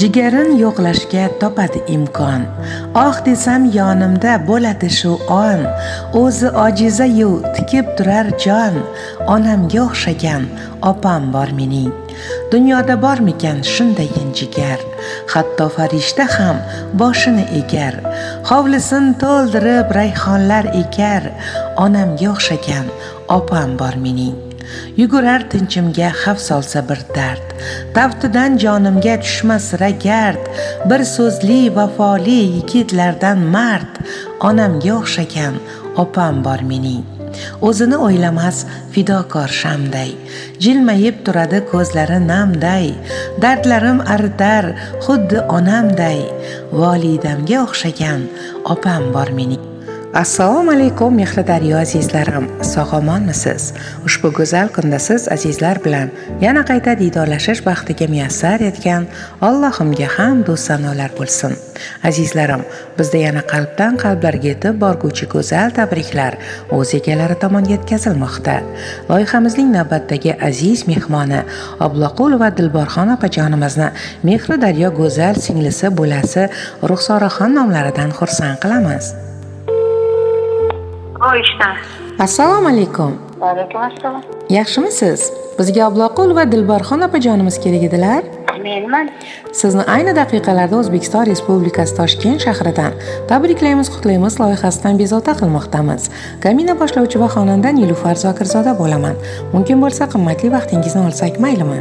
Jigarin yo'qlashga topadi imkon. Oh desam yonimda bo'ladi shu on. O'zi ojiza-yu tikib turar jon. Onamga o'xshagan opam bor mening. Dunyoda bormikan shundayin jigar. Hatto farishta ham boshini egar. Hovlisin to'ldirib rayhonlar ekar. Onamga o'xshagan opam bor mening. Yugurar tinchimga xavf solsa bir dard. Taftidan jonimga tushmas gard. Bir so'zli vafoli yigitlardan mard. Onamga o'xshagan opam bor mening. O'zini o'ylamas fidokor shamday. Jilmayib turadi ko'zlari namday. Dardlarim aritar xuddi onamday. Volidamga o'xshagan opam bor mening. Assalomu alaykum mehri daryo azizlarim, sog'-omonmisiz? Ushbu go'zal kunda siz azizlar bilan yana qayta diydorlashish baxtiga muyassar etgan Allohimga hamd va sanolar bo'lsin. Azizlarim, bizda yana qalbdan qalblarga yetib borguvchi go'zal tabriklar o'z egalari tomon yetkazilmoqda. Loyihamizning navbatdagi aziz mehmoni Obloqulova Dilborxon opajonimizni mehri daryo go'zal singlisi bo'lasi Ruxsoraxon nomlaridan xursand qilamiz. Assalomu alaykum. Va alaykum assalom. Yaxshimisiz? Bizga Obloqulova Dilborxon opajonimiz kerak edilar. Menman. Sizni ayni daqiqalarda O'zbekiston Respublikasi Toshkent shahridan tabriklaymiz, qutlaymiz loyihasidan bezovta qilmoqdamiz. Kamina boshlovchi va xonanda Nilufar Zokirzoda bo'laman. Mumkin bo'lsa qimmatli vaqtingizni olsak maylimi?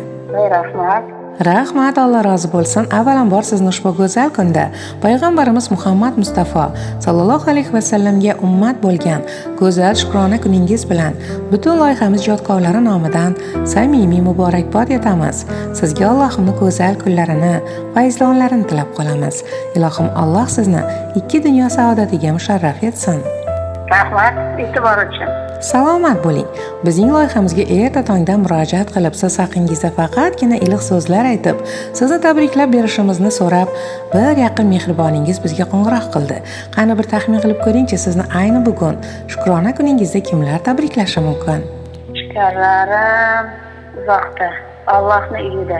Rahmat. Rahmat, Alloh rozi bo'lsin. Avvalambor sizni ushbu go'zal kunda payg'ambarimiz Muhammad Mustafa sallallohu alayhi va sallamga ummat bo'lgan go'zal shukrona kuningiz bilan butun loyihamiz ijodkorlari nomidan samimiy muborakbod etamiz. Sizga Allohimning go'zal kunlarini, fayzlonlarini tilab qolamiz. Ilohim Alloh sizni ikki dunyo saodatiga musharraf etsin. Rahmat e'tibor uchun. Salomat bo'ling. Bizning loyihamizga erta tongdan murojaat qilib, siz haqingizda faqatgina iliq so'zlar aytib, sizni tabriklab berishimizni so'rab, bir yaqin mehriboningiz bizga qo'ng'iroq qildi. Qani bir taxmin qilib ko'ringchi, sizni ayni bugun shukrona kuningizda kimlar tabriklashi mumkin? Shukrlarim uzoqda, Allohning uyida.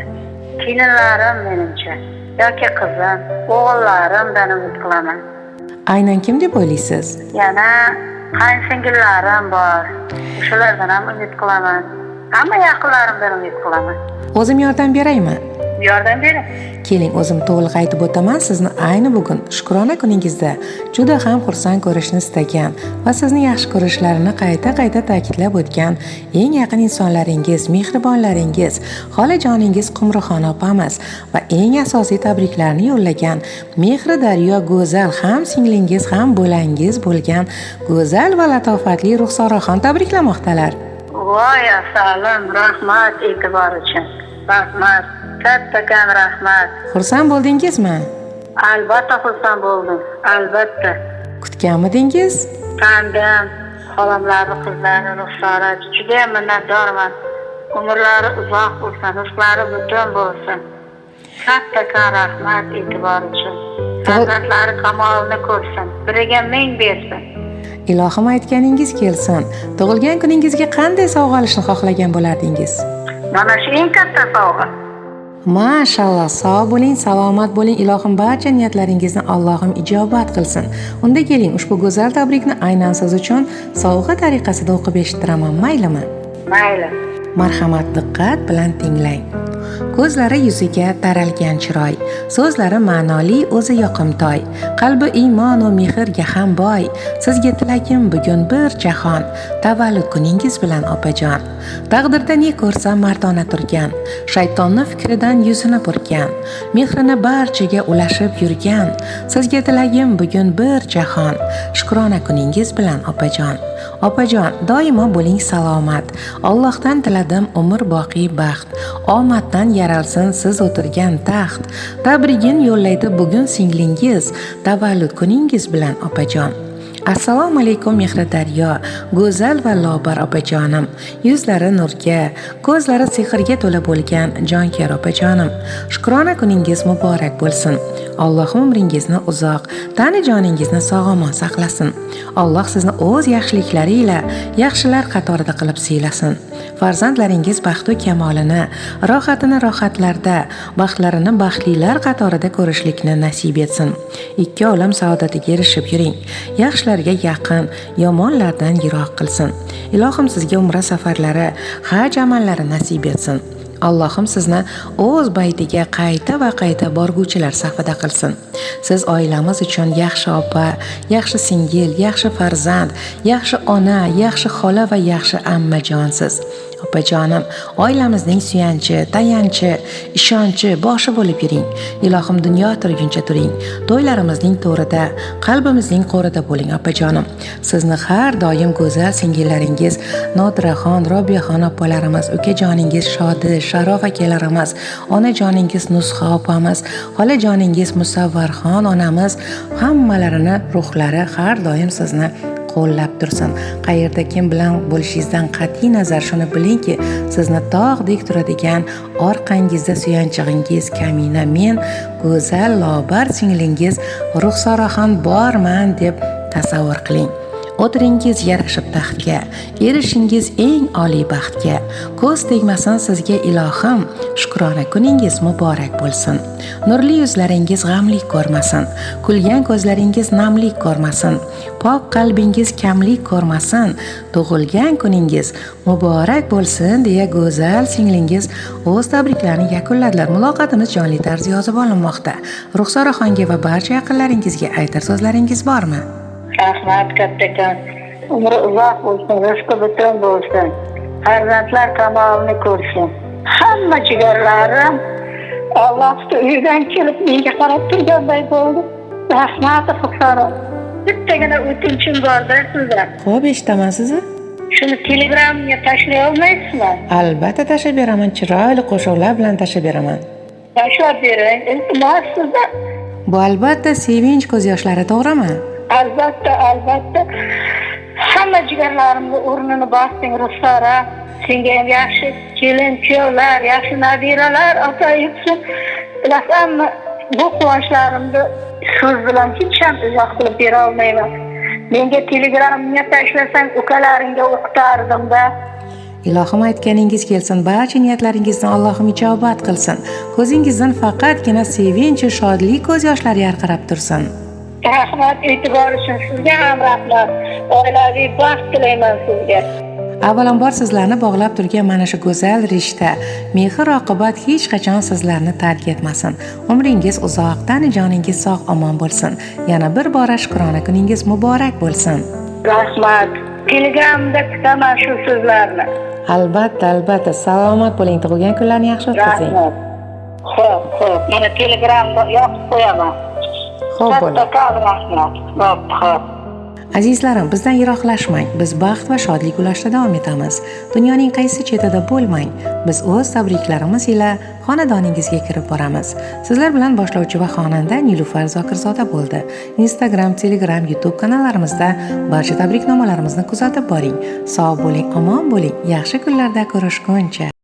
Kelinlarim menimcha, yoki qizim, o'g'illarimdan umid qilaman. Aynan kim deb o'ylaysiz? Yana qaynsingillarim bor. Shulardan ham umid qilaman. Hamma yaqinlarimdan umid qilaman. O'zim yordam beraymi? Yordam bering. Keling, o'zim to'liq aytib o'taman. Sizni ayni bugun shukrona kuningizda juda ham xursand ko'rishni istagan va sizni yaxshi ko'rishlarini qayta ta'kidlab o'tgan eng yaqin insonlaringiz, mehribonlaringiz, xolajoningiz Qumrixon opamiz va eng asosiy tabriklarni yo'llagan mehri daryo go'zal ham singlingiz ham bo'langiz bo'lgan go'zal va latofatli Ruxsoraxon tabriklamoqdalar. Voy assalom, rahmat e'tibor uchun. Rahmat. Kattakon rahmat. Xursand bo'ldingizmi? Albatta xursand bo'ldim. Albatta. Kutganmidingiz? Tandim, xolamlarni qizlari Ruxsora juda ham minnatdorman. Umrlari uzoq bo'lsin, rizqlari butun bo'lsin. Kattakon rahmat e'tibor uchun. Farzandlari kamolini ko'rsin, biriga ming bersin. Ilohim aytganingiz kelsin. Tug'ilgan kuningizga qanday sovg'a olishni xohlagan bo'lardingiz? Mana shu eng katta sovg'a. Mashalloh, sog' bo'ling, salomat bo'ling. Ilohim barcha niyatlaringizni Allohim ijobat qilsin. Unda keling, ushbu go'zal tabrikni aynan siz uchun sovg'a tariqasida o'qib eshittiraman, maylimi? Mayli. Marhamat, diqqat bilan tinglang. Ko'zlari yuziga taralgan chiroy, so'zlari ma'noli, o'zi yoqimtoy, qalbi iymon va mehrga ham boy. Sizga tilagim bugun bir jahon, tavallud kuningiz bilan opajon. Taqdirda ne ko'rsa mardona turgan, shaytonning fikridan yuzini burgan, mehrini barchaga ulashib yurgan. Sizga tilagim bugun bir jahon, shukrona kuningiz bilan opajon. Opajon, doimo bo'ling salomat. Allohdan tiladim umr boqiy baxt. Omaddan yaralsin siz o'tirgan taxt. Tabrigin yo'llaydi bugun singlingiz, tavallud kuningiz bilan opajon. Assalomu alaykum mehri daryo, go'zal va lobar opajonim. Yuzlari nurga, ko'zlari sehrga to'la bo'lgan jonkar opajonim. Shukrona kuningiz muborak bo'lsin. Alloh umringizni uzoq, tani joningizni sog'-omon saqlasin. Alloh sizni o'z yaxshiliklari ila yaxshilar qatorida qilib siylasin. Farzandlaringiz baxtu kamolini, rohatini rohatlarda, baxtlarini baxtlilar qatorida ko'rishlikni nasib etsin. Ikki olam saodatiga erishib yuring. Yaxshilarga yaqin, yomonlardan yiroq qilsin. Ilohim sizga umra safarlari, haj amallari nasib etsin. Allohim sizni o'z baytiga qayta va qayta borguvchilar safida qilsin. Siz oilamiz uchun yaxshi opa, yaxshi singil, yaxshi farzand, yaxshi ona, yaxshi xola va yaxshi ammajonsiz. Opajonim, oilamizning suyanchi, tayanchi, ishonchi, boshi bo'lib yuring. Ilohim dunyo turguncha turing. To'ylarimizning to'rida, qalbimizning qo'rida bo'ling, opajonim. Sizni har doim go'zal singillaringiz Nodiraxon, Robiyaxon opalarimiz, ukajoningiz Shodi, Sharof akalarimiz, onajoningiz Nusxa opamiz, xolajoningiz Musavvarxon onamiz, hammalarini ruhlari har doim sizni qo'llab tursin. Qayerda kim bilan bo'lishingizdan qat'iy nazar shuni bilingki, sizni tog'dek turadigan orqangizda suyanchig'ingiz Kamina men go'zal lobar singlingiz Ruxsoraxon borman deb tasavvur qiling. O'tiringiz yarashib taxtga, erishingiz eng oliy baxtga. Ko'z tegmasin sizga ilohim, shukrona kuningiz muborak bo'lsin. Nurli yuzlaringiz g'amlik ko'rmasin, kulgan ko'zlaringiz namlik ko'rmasin, pok qalbingiz kamlik ko'rmasin. Tug'ilgan kuningiz muborak bo'lsin deya go'zal singlingiz o'z tabriklarini yakunladilar. Muloqotimiz jonli tarzda yozib olinmoqda. Ruxsoraxonga va barcha yaqinlaringizga aytar so'zlaringiz bormi? Rahmat kattakon. Umri uzoq bo'lsin, rizqi butun bo'lsin. Farzandlar kamolini ko'rsin. Hamma jigarlarim Allohning uyidan kelib menga qarab turganday bo'ldi. Rahmat Xudoga. Bittagina o'tinchim borda sizlar. Xo'p, eshitaman sizni. Shuni Telegramga tashlay olmaysizmi? Albatta tashlab beraman, chiroyli qo'shiqlar bilan tashlab beraman. Tashlab bering. Iltimos sizdan. Bu albatta sevinch ko'z yoshlari, to'g'rimi? Albatta. Hamma jigarlarimni o'rnini bosding Ruxsora. Senga ham yaxshi kelin, kuyovlar, yaxshi nabiralar ota etsin. Bilasanmi, bu quvonchlarimni so'z bilan hech ham izoh qilib bera olmayman. Menga Telegramga tashlasang, ukalaringga o'qitardim-da. Ilohim aytganingiz kelsin, barcha niyatlaringizdan Allohim ijobat qilsin. Ko'zingizdan faqatgina sevinch va shodlik ko'z yoshlari yarqirab tursin. Rahmat, e'tibor uchun sizga ham rahmat. Oilaviy baxt tilayman sizga. Avvalambor sizlarni bog'lab turgan mana shu go'zal rishta, mehr oqibat hech qachon sizlarni tark etmasin. Umringiz uzoq, joningiz sog' omon bo'lsin. Yana bir bora shukrona kuningiz muborak bo'lsin. Rahmat. Telegramda kutaman shu so'zlarni. Albatta. Salomat bo'ling, tug'ilgan kunlarni yaxshi o'tkazing. Rahmat. Xo'p. Mana Telegramda yozib qo'yaman. Xo'p bo'ling. Xo'p. Azizlarim, bizdan yiroqlashmang. Biz baxt va shodlik ulashda davom etamiz. Dunyoning qaysi chetida bo'lmang. Biz o'z tabriklarimiz ila xonadoningizga kirib boramiz. Sizlar bilan boshlovchi va xonanda Nilufar Zokirzoda bo'ldi. Instagram, Telegram, YouTube kanallarimizda barcha tabriknomalarimizni kuzatib boring. Sog' bo'ling, omon bo'ling. Yaxshi kunlarda ko'rishguncha.